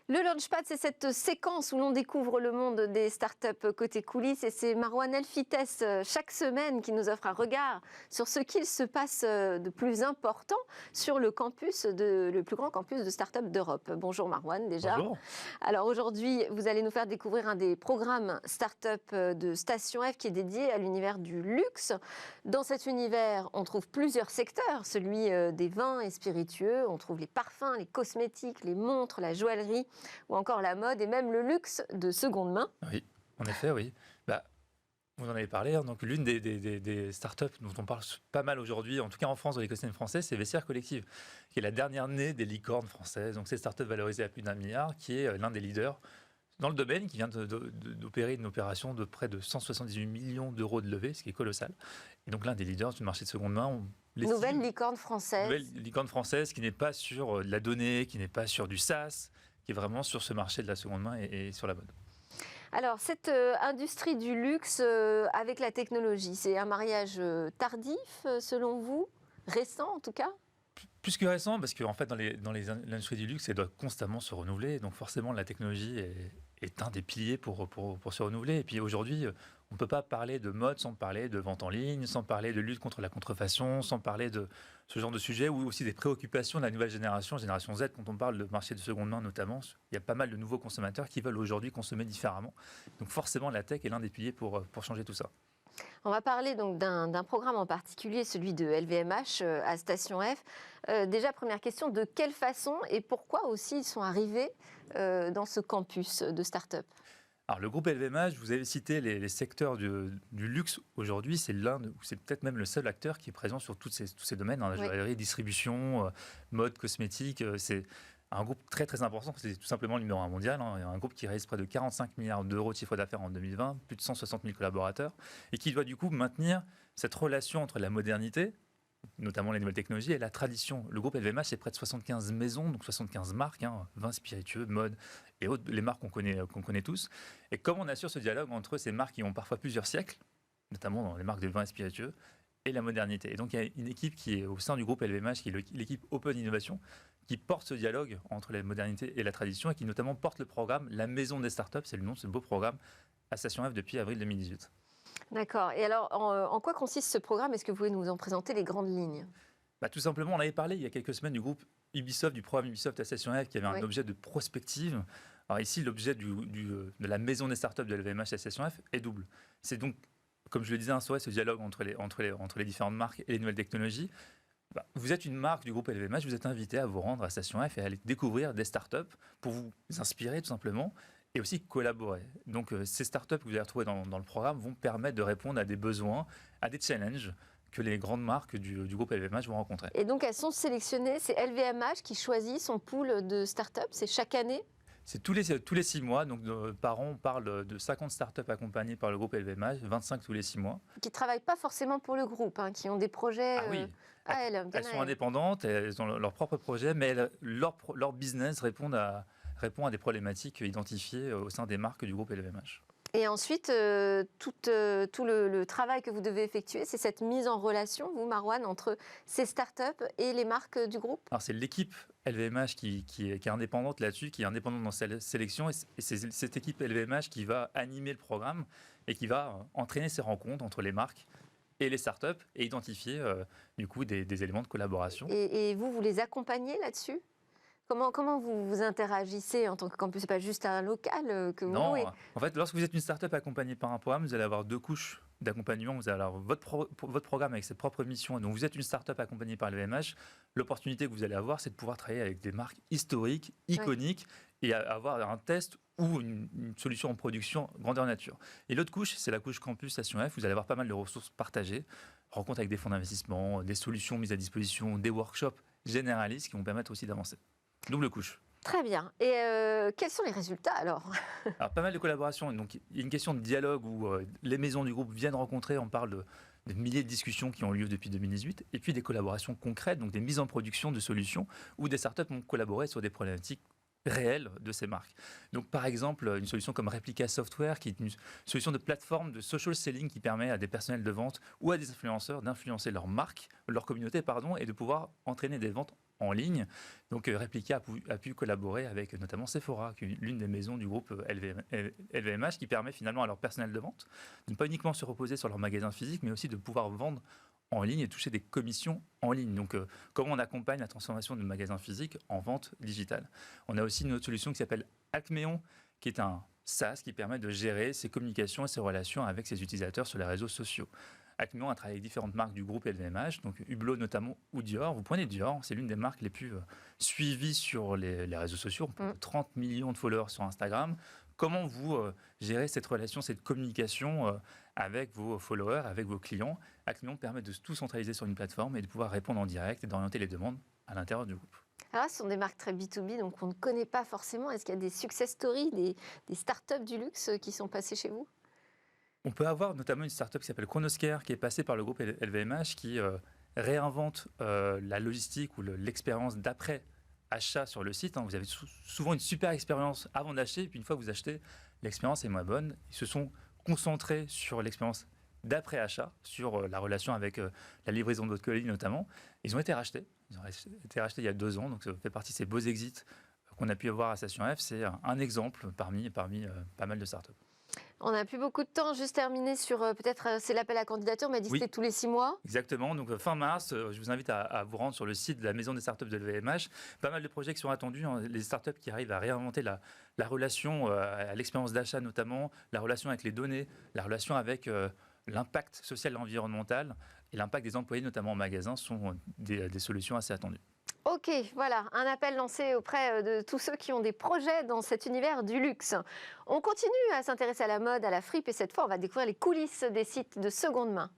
Le Launchpad, c'est cette séquence où l'on découvre le monde des startups côté coulisses et c'est Marouane El Fites chaque semaine qui nous offre un regard sur ce qu'il se passe de plus important sur le le plus grand campus de startups d'Europe. Bonjour Marouane déjà. Bonjour. Alors aujourd'hui, vous allez nous faire découvrir un des programmes startup de Station F qui est dédié à l'univers du luxe. Dans cet univers, on trouve plusieurs secteurs, celui des vins et spiritueux, on trouve les parfums, les cosmétiques, les montres, la joaillerie, ou encore la mode et même le luxe de seconde main. Oui, en effet, oui. Vous en avez parlé, hein, donc l'une des startups dont on parle pas mal aujourd'hui, en tout cas en France, dans l'écosystème français, c'est Vestiaire Collective, qui est la dernière née des licornes françaises. Donc c'est une startup valorisée à plus d'1 milliard, qui est l'un des leaders dans le domaine, qui vient d'opérer une opération de près de 178 millions d'euros de levée, ce qui est colossal. Et donc l'un des leaders du marché de seconde main. Nouvelle licorne française. Nouvelle licorne française qui n'est pas sur de la donnée, qui n'est pas sur du SaaS, qui est vraiment sur ce marché de la seconde main et sur la mode. Alors, cette industrie du luxe avec la technologie, c'est un mariage tardif, selon vous? Récent, en tout cas? Plus que récent, parce qu'en fait, dans l'industrie du luxe, elle doit constamment se renouveler. Donc forcément, la technologie est un des piliers pour se renouveler. Et puis aujourd'hui, on ne peut pas parler de mode sans parler de vente en ligne, sans parler de lutte contre la contrefaçon, sans parler de ce genre de sujet, ou aussi des préoccupations de la nouvelle génération Z, quand on parle de marché de seconde main notamment. Il y a pas mal de nouveaux consommateurs qui veulent aujourd'hui consommer différemment. Donc forcément, la tech est l'un des piliers pour changer tout ça. On va parler donc d'un programme en particulier, celui de LVMH à Station F. Déjà, première question, de quelle façon et pourquoi aussi ils sont arrivés dans ce campus de start-up? Alors, le groupe LVMH, vous avez cité les secteurs du luxe aujourd'hui, c'est c'est peut-être même le seul acteur qui est présent sur tous ces domaines, la joaillerie, distribution, mode, cosmétique. C'est un groupe très très important, c'est tout simplement le numéro 1 mondial. Un groupe qui réalise près de 45 milliards d'euros de chiffre d'affaires en 2020, plus de 160 000 collaborateurs, et qui doit du coup maintenir cette relation entre la modernité, notamment les nouvelles technologies, et la tradition. Le groupe LVMH, c'est près de 75 maisons, donc 75 marques, vins spiritueux, mode et autres, les marques qu'on connaît tous. Et comment on assure ce dialogue entre ces marques qui ont parfois plusieurs siècles, notamment dans les marques de vins et spiritueux, et la modernité. Et donc il y a une équipe qui est au sein du groupe LVMH, qui est l'équipe Open Innovation, qui porte ce dialogue entre la modernité et la tradition, et qui notamment porte le programme La Maison des Startups, c'est le nom de ce beau programme, à Station F depuis avril 2018. D'accord. Et alors, en quoi consiste ce programme? Est-ce que vous pouvez nous en présenter les grandes lignes? Tout simplement, on avait parlé il y a quelques semaines du groupe Ubisoft, du programme Ubisoft à Station F, qui avait un objet de prospective. Alors ici, l'objet de la maison des startups de LVMH à Station F est double. C'est donc, comme je le disais, instaurer ce dialogue entre les différentes marques et les nouvelles technologies. Vous êtes une marque du groupe LVMH, vous êtes invité à vous rendre à Station F et à aller découvrir des startups pour vous inspirer tout simplement et aussi collaborer. Donc ces startups que vous allez retrouver dans le programme vont permettre de répondre à des besoins, à des challenges que les grandes marques du groupe LVMH vont rencontrer. Et donc elles sont sélectionnées, c'est LVMH qui choisit son pool de startups, c'est chaque année? C'est tous les 6 mois, donc par an, on parle de 50 startups accompagnées par le groupe LVMH, 25 tous les 6 mois. Qui ne travaillent pas forcément pour le groupe, qui ont des projets à elles. Elles sont indépendantes, elles ont leur propre projet, mais leur business répond à des problématiques identifiées au sein des marques du groupe LVMH. Et ensuite, tout le travail que vous devez effectuer, c'est cette mise en relation, vous, Marouane, entre ces startups et les marques du groupe? Alors, c'est l'équipe LVMH qui est indépendante là-dessus, qui est indépendante dans sa sélection. Et c'est cette équipe LVMH qui va animer le programme et qui va entraîner ces rencontres entre les marques et les startups et identifier du coup des éléments de collaboration. Et vous les accompagnez là-dessus? Comment vous interagissez en tant que campus? C'est pas juste un local que vous louez? En fait, lorsque vous êtes une start-up accompagnée par un programme, vous allez avoir 2 couches d'accompagnement. Vous allez avoir votre programme avec ses propres missions. Donc, vous êtes une start-up accompagnée par l'EVMH. L'opportunité que vous allez avoir, c'est de pouvoir travailler avec des marques historiques, iconiques, et avoir un test ou une solution en production grandeur nature. Et l'autre couche, c'est la couche campus Station F. Vous allez avoir pas mal de ressources partagées, rencontres avec des fonds d'investissement, des solutions mises à disposition, des workshops généralistes qui vont permettre aussi d'avancer. Double couche. Très bien. Et quels sont les résultats alors? Alors, pas mal de collaborations. Donc, il y a une question de dialogue où les maisons du groupe viennent rencontrer. On parle de milliers de discussions qui ont lieu depuis 2018. Et puis des collaborations concrètes, donc des mises en production de solutions où des startups ont collaboré sur des problématiques réelles de ces marques. Donc, par exemple, une solution comme Replica Software, qui est une solution de plateforme de social selling qui permet à des personnels de vente ou à des influenceurs d'influencer leur marque, leur communauté, et de pouvoir entraîner des ventes en ligne. Donc Replica a pu collaborer avec notamment Sephora, qui est l'une des maisons du groupe LVMH, qui permet finalement à leur personnel de vente de ne pas uniquement se reposer sur leur magasin physique, mais aussi de pouvoir vendre en ligne et toucher des commissions en ligne. Donc, comment on accompagne la transformation de magasins physiques en vente digitale. On a aussi une autre solution qui s'appelle Acméon, qui est un SaaS qui permet de gérer ses communications et ses relations avec ses utilisateurs sur les réseaux sociaux. Acméon a travaillé avec différentes marques du groupe LVMH, donc Hublot notamment ou Dior. Vous prenez Dior, c'est l'une des marques les plus suivies sur les réseaux sociaux. On peut 30 millions de followers sur Instagram. Comment vous gérez cette relation, cette communication avec vos followers, avec vos clients? Acméon permet de tout centraliser sur une plateforme et de pouvoir répondre en direct et d'orienter les demandes à l'intérieur du groupe. Alors, ce sont des marques très B2B, donc on ne connaît pas forcément. Est-ce qu'il y a des success stories, des startups du luxe qui sont passées chez vous? On peut avoir notamment une startup qui s'appelle Chronoscare, qui est passée par le groupe LVMH, qui réinvente la logistique ou l'expérience d'après achat sur le site. Vous avez souvent une super expérience avant d'acheter, et puis une fois que vous achetez, l'expérience est moins bonne. Ils se sont concentrés sur l'expérience d'après-achat, sur la relation avec la livraison de votre colis notamment. Ils ont été rachetés. Ils ont été rachetés il y a 2 ans, donc ça fait partie de ces beaux exits qu'on a pu avoir à Station F. C'est un exemple parmi pas mal de startups. On n'a plus beaucoup de temps. Juste terminer sur peut-être c'est l'appel à candidature, mais c'était tous les 6 mois. Exactement. Donc fin mars, je vous invite à vous rendre sur le site de la Maison des startups de l'EVMH. Pas mal de projets qui sont attendus. Les startups qui arrivent à réinventer la relation à l'expérience d'achat notamment, la relation avec les données, la relation avec l'impact social et environnemental et l'impact des employés, notamment en magasin, sont des solutions assez attendues. Ok, voilà, un appel lancé auprès de tous ceux qui ont des projets dans cet univers du luxe. On continue à s'intéresser à la mode, à la fripe, et cette fois, on va découvrir les coulisses des sites de seconde main.